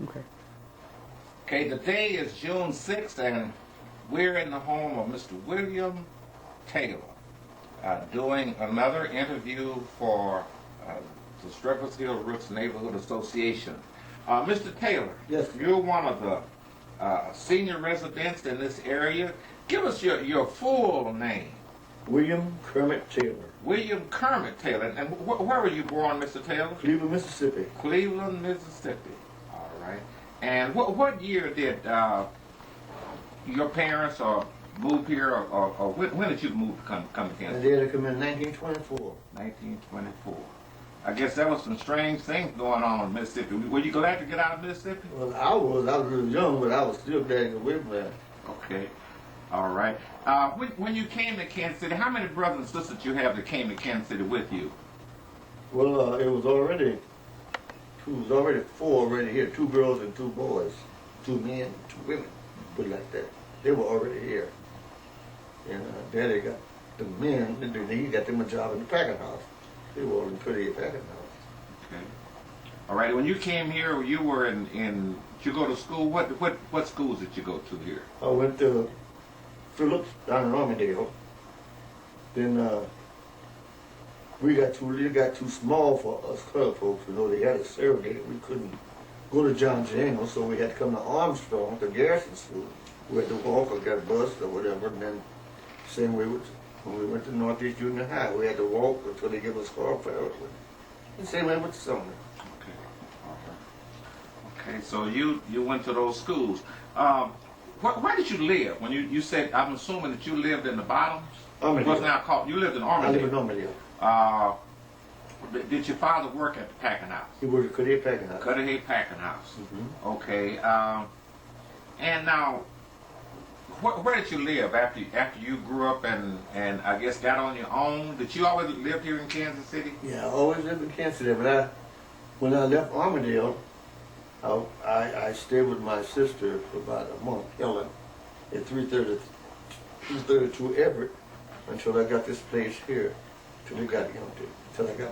Okay. Okay, today is June 6th, and we're in the home of Mr. William Taylor, doing another interview for the Streppersville Roots Neighborhood Association. Mr. Taylor, Yes. you're one of the senior residents in this area. Give us your full name. William Kermit Taylor, William Kermit Taylor. And where were you born, Mr. Taylor? Cleveland, Mississippi. Cleveland, Mississippi. All right. And what year did your parents move here, or when did you move to come to And Kansas? they had to come in 1924. 1924. I guess there was some strange things going on in Mississippi. Were you glad to get out of Mississippi? Well, I was really young, but I was still glad to get away from that. Okay. All right. When you came to Kansas City, how many brothers and sisters did you have that came to Kansas City with you? Well, it was already four already here, 2 girls and 2 boys, 2 men, 2 women, put it like that. They were already here. And Daddy got the men, he got them a job in the packing house. They were all in pretty packing house. Okay. All right. When you came here, you were in did you go to school? What schools did you go to here? I went to Phillips down in Armidale. Then we got too small for us colored folks. You know, they had us segregated. We couldn't go to John Jago, so we had to come to Armstrong, to Garrison School. We had to walk or get bused or whatever. And then same way when we went to Northeast Junior High, we had to walk until they gave us car fare. And same way with Sumner. Okay. All right. Okay. So you went to those schools. Where did you live? When you said, I'm assuming that you lived in the bottoms. Armidale. What's now called? You lived in I live in Armidale. Armidale. Did your father work at the packing house? He worked at Cudahy Packing House. Cudahy Packing House. Mm-hmm. Okay. And now, where did you live after you grew up and I guess got on your own? Did you always live here in Kansas City? Yeah, I always lived in Kansas City, but when I left Armidale, I stayed with my sister for about a month, Ellen, at 332 Everett, until I got this place here, till I got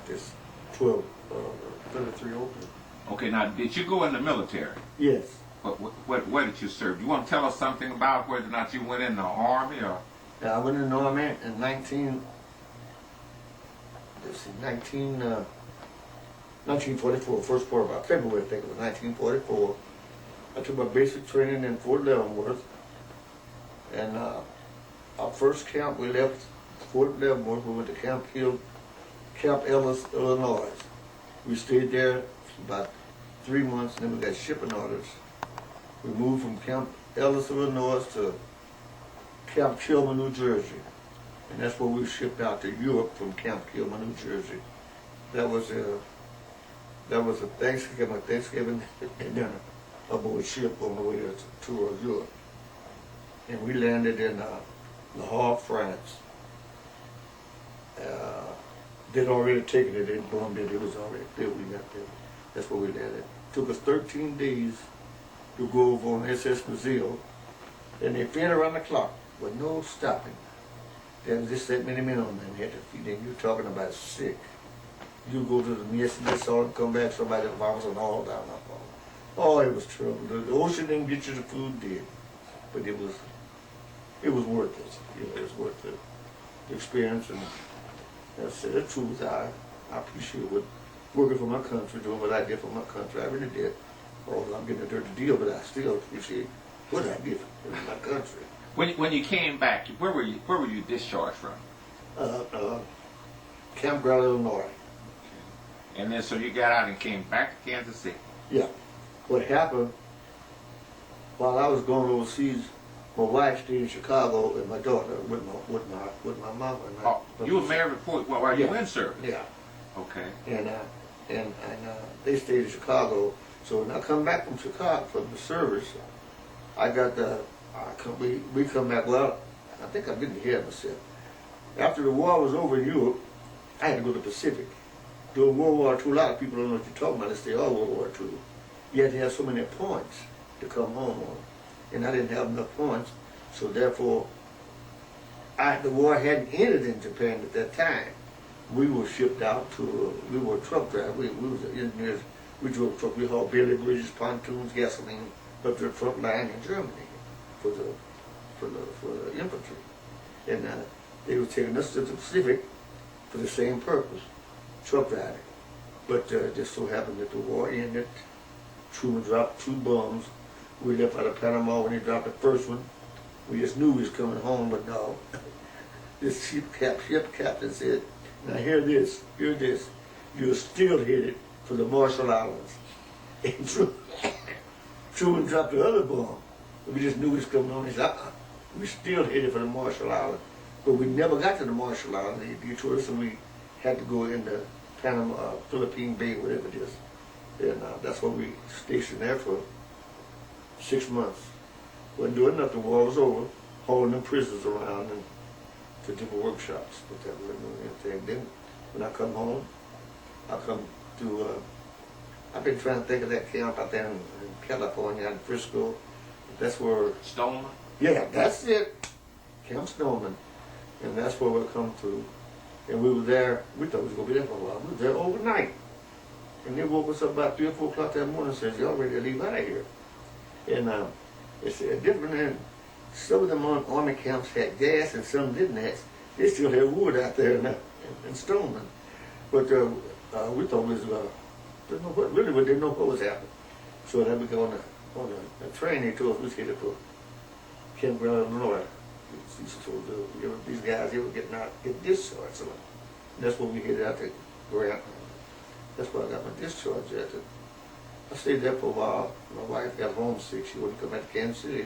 this 1233 open. Okay, now did you go in the military? Yes. Where did you serve? You want to tell us something about whether or not you went in the Army or? Yeah, I went in the Army in 1944, first part of February, I think it was 1944. I took my basic training in Fort Leavenworth, and our first camp, we left Fort Leavenworth, we went to Camp Ellis, Illinois. We stayed there for about 3 months, and then we got shipping orders. We moved from Camp Ellis, Illinois to Camp Kilmer, New Jersey. And that's where we shipped out to Europe from Camp Kilmer, New Jersey. That was a Thanksgiving dinner aboard ship on the way to Europe. And we landed in Le Havre, France. They'd already taken it, they'd bombed it, it was already built, we got there. That's where we landed. Took us 13 days to go over on SS Brazil. And they fed around the clock with no stopping. There was just that many men on there, and they had to feed them. You're talking about sick. You go to the mess hall and come back, somebody vomits and all down our hall. Oh, it was trouble. The ocean didn't get you the food, did. But it was worth it. You know, it was worth the experience. And that's the truth. I appreciate working for my country, doing what I did for my country. I really did. Although I'm getting a dirty deal, but I still appreciate what I did for my country. When you came back, where were you discharged from? Campground, Illinois. And then so you got out and came back to Kansas City. Yeah. What happened while I was going overseas, my wife stayed in Chicago and my daughter with my mama. You were married before while you were in service. Yeah. Okay. And they stayed in Chicago. So when I come back from Chicago from the service, we come back. Well, I think I've been here myself. After the war was over in Europe, I had to go to the Pacific. During World War II, a lot of people don't know what you're talking about. They say, oh, World War II. You had to have so many points to come home on. And I didn't have enough points, so therefore, the war hadn't ended in Japan at that time. We were shipped out we were truck drivers. We was engineers We drove truck. We hauled Bailey bridges, pontoons, gasoline up to the front line in Germany for the infantry. And they were taking us to the Pacific for the same purpose, truck driving. But just so happened that the war ended. Truman dropped 2 bombs. We left out of Panama when he dropped the first one. We just knew he was coming home, but no. This ship captain said, "Now hear this, you're still headed for the Marshall Islands." And Truman dropped the other bomb. We just knew he was coming home. He said, "We still headed for the Marshall Islands." But we never got to the Marshall Islands. He told us we had to go into Panama, Philippine Bay, whatever it is. And that's where we stationed there for 6 months. Wasn't doing nothing. The war was over, hauling them prisoners around and to different workshops. But that wasn't doing anything. Then when I come home, I come to, I've been trying to think of that camp out there in California, in Frisco. That's where... Stoneman? Yeah, that's it. Camp Stoneman. And that's where we come to. And we were there, we thought we was going to be there for a while. We were there overnight. And they woke us up about 3 or 4 o'clock that morning and said, "Y'all ready to leave out of here." And it's different than some of them army camps had gas and some didn't have. They still had wood out there in Stoneman. But we thought we was, didn't know what, really we didn't know what was happening. So then we go on the train, they told us we was headed for Campground, Illinois. These guys, they were getting discharged. So that's when we headed out to Grant. That's where I got my discharge at. I stayed there for a while. My wife got homesick. She wouldn't come back to Kansas City.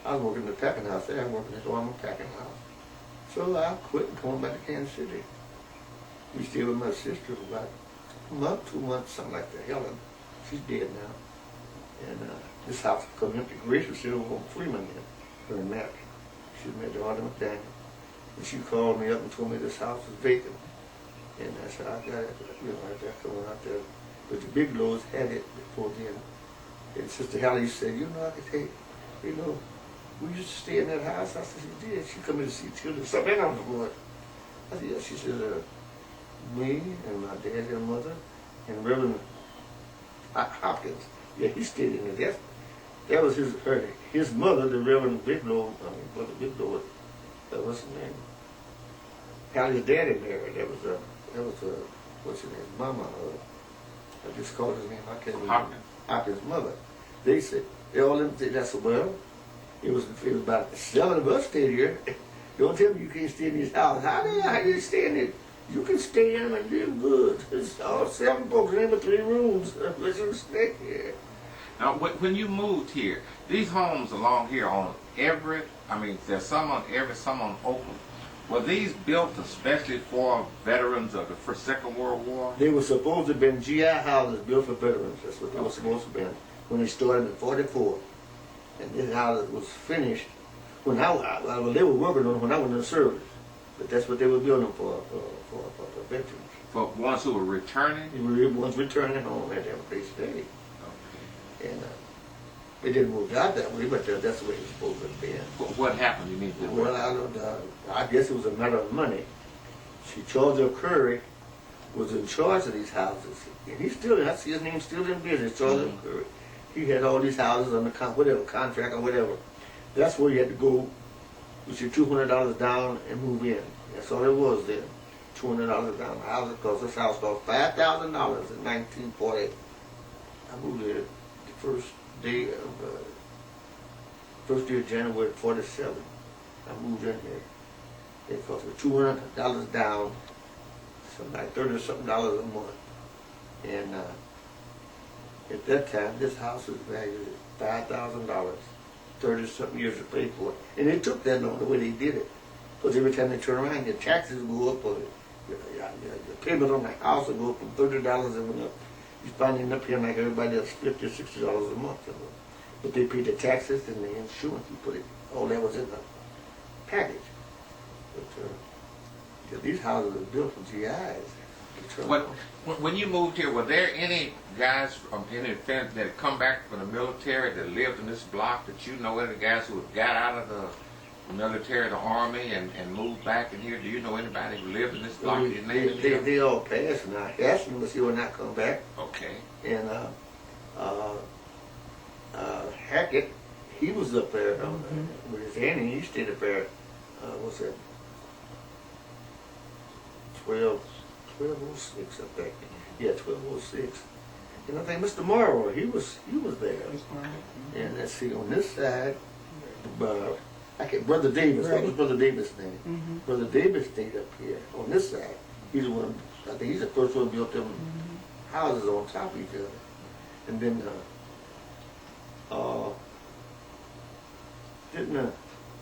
I was working in the packing house there. I'm working at the army packing house. So I quit and come back to Kansas City. We stayed with my sister for about a month, 2 months, something like that. Helen, she's dead now. And this house come empty. Grace was still on Freeman then, her and Mac. She was married to Arthur McDaniel. And she called me up and told me this house was vacant. And I said, "I got it, right there, coming out there." But the Biglows had it before then. And Sister Hallie said, "I could take, we used to stay in that house." I said, "She did. She come in to see children. Something on the board." I said, "Yeah." She said, "Me and my dad and mother and Reverend Hopkins." Yeah, he stayed in there. That was his mother, the Reverend Biglow, Brother Biglow, what's his name? Hallie's daddy married. That was what's his name? Mama. I just called his name. I can't remember. Hopkins' mother. They said, they all them said, "That's well. It was about 7 of us stayed here. Don't tell me you can't stay in these houses. How you stay in it? You can stay in them and live good. It's all 7 folks in with 3 rooms. Let you stay here." Now, when you moved here, these homes along here on Everett, there's some on Everett, some on Oakland. Were these built especially for veterans of the Second World War? They were supposed to have been GI houses built for veterans. That's what they were supposed to have been when they started in '44. And this house was finished when they were working on it when I went in the service. But that's what they were building for veterans. For ones who were returning? They were ones returning home had to have a place to stay. Okay. And they didn't move out that way, but that's the way it was supposed to have been. What happened? You need to. Well, I guess it was a matter of money. Charles L. Curry was in charge of these houses, and he's still. I see his name still in business. Charles L. Curry. He had all these houses on the contract or whatever. That's where you had to go with your $200 down and move in. That's all it was then. $200 down. The house cost. This house cost $5,000 in 1948. I moved there the first day of January '47. I moved in here. It cost me $200 down, something like $30-something a month. And at that time, this house was valued at $5,000. 30-something years to pay for it. And it took that long the way they did it. Because every time they turn around, your taxes go up, or your payment on the house will go up from $30 and went up. You finally end up paying like everybody else $50 or $60 a month. But they paid the taxes and the insurance. You put it, all that was in the package. But these houses are built for GIs. When you moved here, were there any guys from any family that had come back from the military that lived in this block that you know, any guys who got out of the military, the army, and moved back in here? Do you know anybody who lived in this block of your neighbors? They all passed, and I asked them if they would not come back. Okay. And Hackett, he was up there with his auntie. He stayed up there. What's that? 1206 up there. Yeah, 1206. And I think Mr. Morrow, he was there. And let's see, on this side, Brother Davis. What was Brother Davis' name? Brother Davis stayed up here on this side. He's the one. I think he's the first one built them houses on top of each other. And then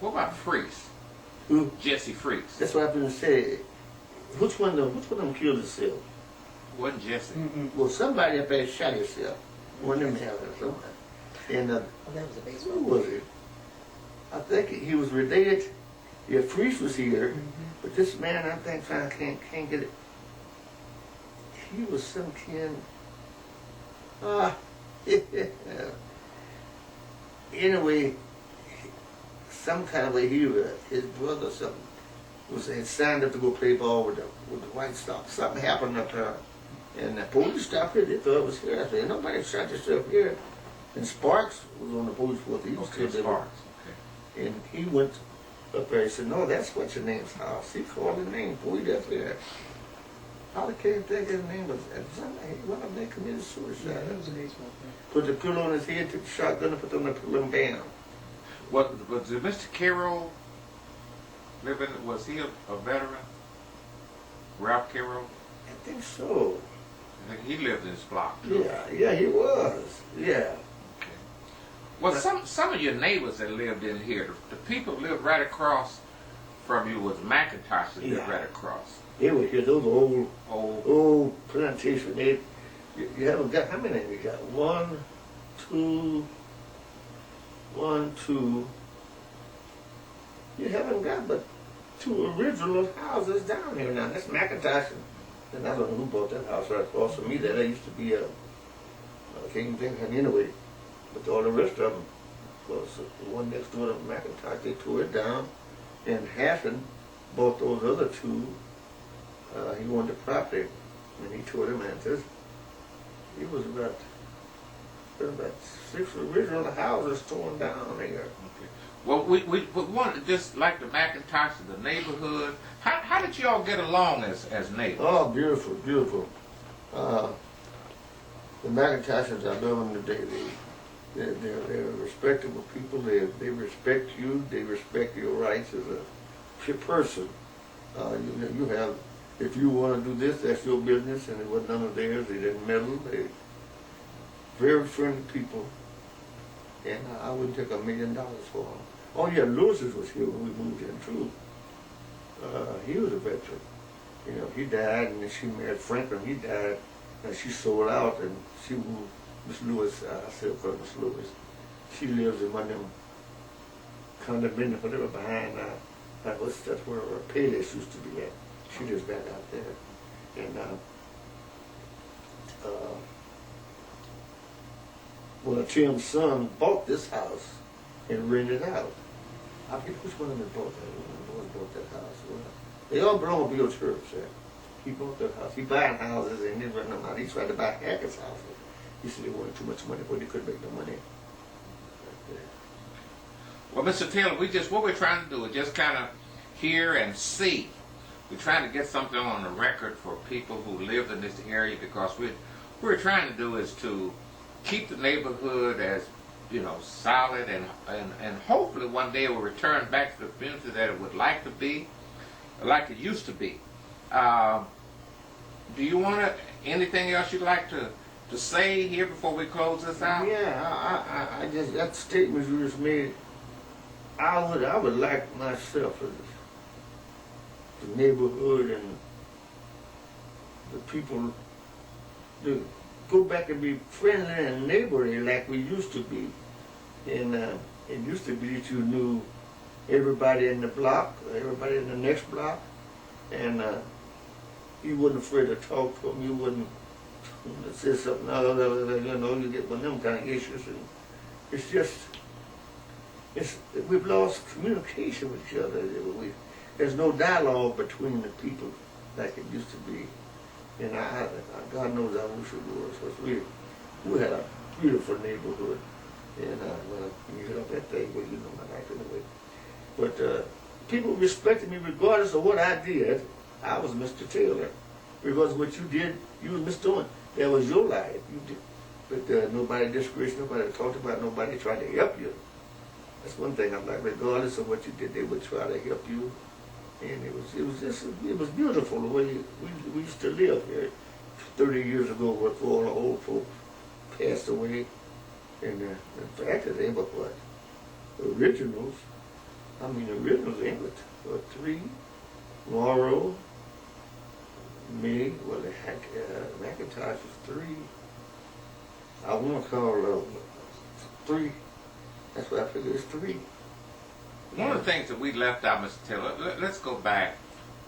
What about Freese? who? Jesse Freese. That's what I've been saying. Which one of them killed himself? Wasn't Jesse? Well, somebody up there shot himself. One of them had it somewhere. And That was a baseball. who was it? I think he was related. Yeah, Freese was here, but this man, I think, can't get it. He was some kin. Anyway, some kind of way his brother or something had signed up to go play ball with the White Sox. Something happened up there, and the police stopped it. They thought it was here. I said, nobody shot yourself here. And Sparks was on the police force. He was still there. Sparks. Okay. And he went up there and said, no, that's what's your name's house. He called his name, boy, that's there. I can't think of his name, but one of them committed suicide. Yeah, that was a baseball player. Put the pillow on his head, took the shotgun and put it on the pillow and bam. Did Mr. Carroll live in? Was he a veteran? Ralph Carroll? I think so. I think he lived in this block too. Yeah, he was. Yeah. Well, some of your neighbors that lived in here, the people who lived right across from you was McIntosh that lived right across. They were here, those old Old. plantation. You haven't got, how many you got? One, two. You haven't got but two original houses down here now. That's McIntosh. And I don't know who bought that house right across from me. That used to be I can't even think of it anyway. But all the rest of them was the one next door to McIntosh. They tore it down. And Hassan bought those other two. He wanted the property, and he tore them into. It was about 6 original houses torn down there. Okay. Well, we wanted just like the McIntosh of the neighborhood. How did you all get along as neighbors? Oh, beautiful, beautiful. The McIntoshes, I love them today. They're respectable people. They respect you. They respect your rights as a person. You have, if you want to do this, that's your business, and it was none of theirs. They didn't meddle. They very friendly people, and I wouldn't take $1 million for them. Oh yeah, Lewis's was here when we moved in too. He was a veteran. You know, he died, and then she married Franklin. He died, and she sold out, and she moved. Miss Lewis, I still call her Miss Lewis. She lives in one of them condominiums, whatever, behind that's where Payless used to be at. She lives back out there. And well, Tim's son bought this house and rented it out. I forget which one of them bought that house. Well, they all belong to Bill Church. He bought that house. He buying houses and then renting them out. He tried to buy Hackett's house. He said they wanted too much money, but he couldn't make no money. Well, Mr. Taylor, what we're trying to do is just kind of hear and see. We're trying to get something on the record for people who live in this area, because what we're trying to do is to keep the neighborhood as, solid, and hopefully one day it will return back to the community that it would like to be, like it used to be. Do you want anything else you'd like to say here before we close this out? Yeah, I just, that statement you just made, I would like myself, the neighborhood and the people, to go back and be friendly and neighborly like we used to be. And it used to be that you knew everybody in the block, everybody in the next block, and you wasn't afraid to talk to them. You wouldn't say something, you get one of them kind of issues. And it's just, we've lost communication with each other. There's no dialogue between the people like it used to be. And God knows I wish it was. Because we had a beautiful neighborhood. And well, you hit up that thing, well, you know my life anyway. But people respected me regardless of what I did. I was Mr. Taylor. Because what you did, you was Mr. Owen. That was your life. You did. But nobody discouraged, nobody talked about, nobody tried to help you. That's one thing I'm like, regardless of what you did, they would try to help you. And it was beautiful the way we used to live here 30 years ago before all the old folks passed away. And the fact that they were what? Originals. I mean, originals, English. What, 3? Morrow, me, well, the Macintosh was 3. I want to call 3. That's what I figure it's 3. One of the things that we left out, Mr. Taylor, let's go back.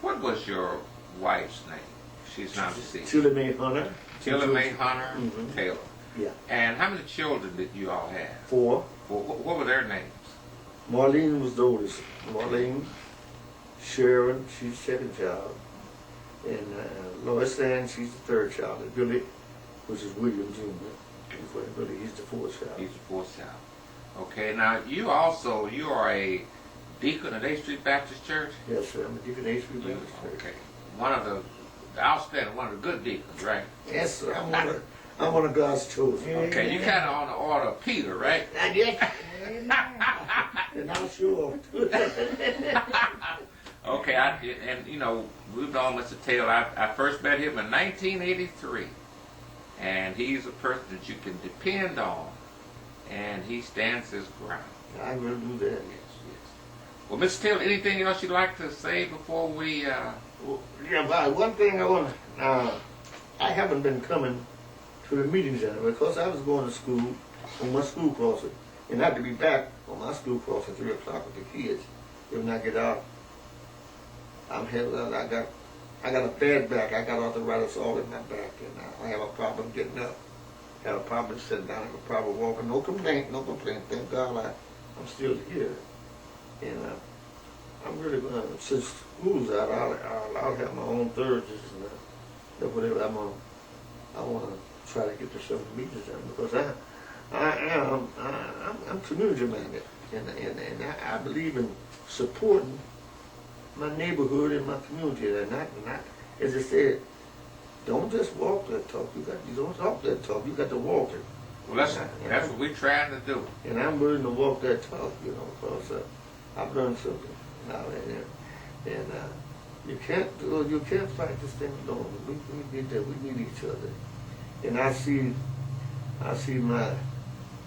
What was your wife's name? She's now deceased. Tilly Mae Hunter. Tilly Mae Hunter Mhm. Taylor. Yeah. And how many children did you all have? 4. What were their names? Marlene was the oldest. Marlene, Sharon, she's the second child. And Lois Ann, she's the third child. And Billy, which is William Jr. Billy, he's the fourth child. He's the fourth child. Okay, now you are a deacon at 8th Street Baptist Church? Yes, sir. I'm a deacon at 8th Street Baptist Church. Okay. One of the outstanding, one of the good deacons, right? Yes, sir. I'm one of God's chosen. Okay, you kind of on the order of Peter, right? Not yet. And I'm sure. Okay, and you know, we've known Mr. Taylor. I first met him in 1983, and he's a person that you can depend on, and he stands his ground. I will do that. Yes, yes. Well, Mr. Taylor, anything else you'd like to say before we? Well, yeah, but one thing I want to. I haven't been coming to the meetings anymore because I was going to school on my school crossing, and I had to be back on my school crossing at 3 o'clock with the kids. When I get out, I'm headed out. I got a bad back. I got arthritis all in my back, and I have a problem getting up. I have a problem sitting down. I have a problem walking. No complaint. Thank God I'm still here. And I'm really going to, since school's out, I'll have my own Thursdays and whatever. I want to try to get to some meetings done because I'm community minded, and I believe in supporting my neighborhood and my community. And not as I said, don't just walk that talk. You don't talk that talk. You got to walk it. Well, that's what we're trying to do. And I'm willing to walk that talk, because I've learned something now and you can't fight this thing alone. We need that. We need each other. And I see my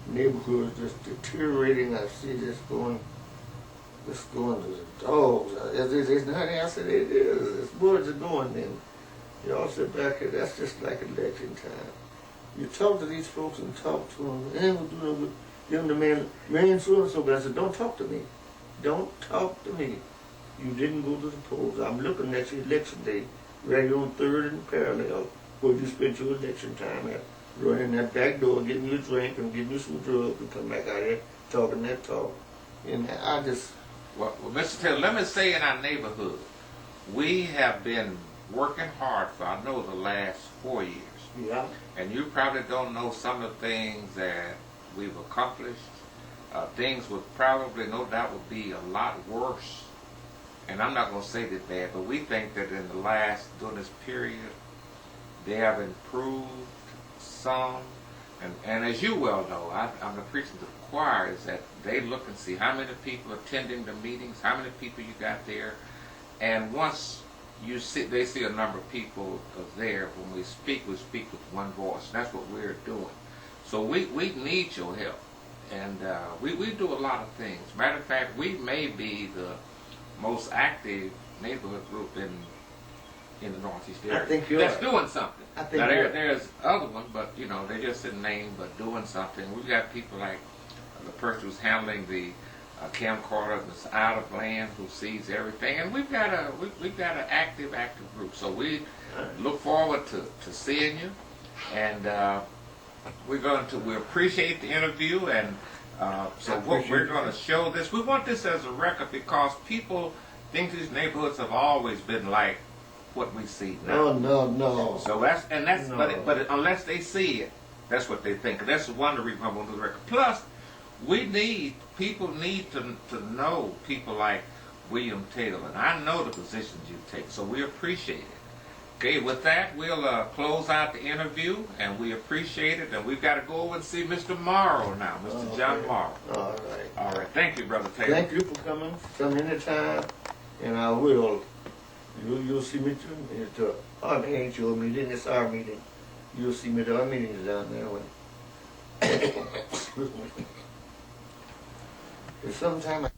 neighborhood just deteriorating. I see this going to the dogs. It's not. I said it is. It's words are going. And y'all sit back here. That's just like election time. You talk to these folks and talk to them. And we're doing with them the man so and so. But I said, don't talk to me. Don't talk to me. You didn't go to the polls. I'm looking at your election day, right on 3rd and Parallel, where you spent your election time at. Running that back door, getting you a drink and getting you some drugs and come back out here talking that talk. And I just... Well, Mr. Taylor, let me say in our neighborhood, we have been working hard for, I know, the last 4 years. Yeah. And you probably don't know some of the things that we've accomplished. Things would probably, no doubt, would be a lot worse. And I'm not going to say that bad, but we think that in the last, during this period, they have improved some. And as you well know, I'm the preaching to the choir, is that they look and see how many people attending the meetings, how many people you got there. And once they see a number of people there, when we speak with one voice. And that's what we're doing. So we need your help. And we do a lot of things. Matter of fact, we may be the most active neighborhood group in the Northeast area. I think you're that's doing something. I think now there's other ones, but they just didn't name, but doing something. We've got people like the person who's handling the camcorder that's out of land, who sees everything, and we've got an active group. So we look forward to seeing you, and we appreciate the interview, and So what we're going to show this, we want this as a record because people think these neighborhoods have always been like what we see now. No. So but unless they see it, that's what they think. And that's one of the reasons I want to do the record. Plus, people need to know people like William Taylor. And I know the positions you take, so we appreciate it. Okay, with that, we'll close out the interview, and we appreciate it. And we've got to go over and see Mr. Morrow now, Mr. John Morrow. All right. All right. Thank you, Brother Taylor. Thank you for coming. Come anytime, and I will. You'll see me too. It ain't your meeting, it's our meeting. You'll see me at our meetings down there. When sometime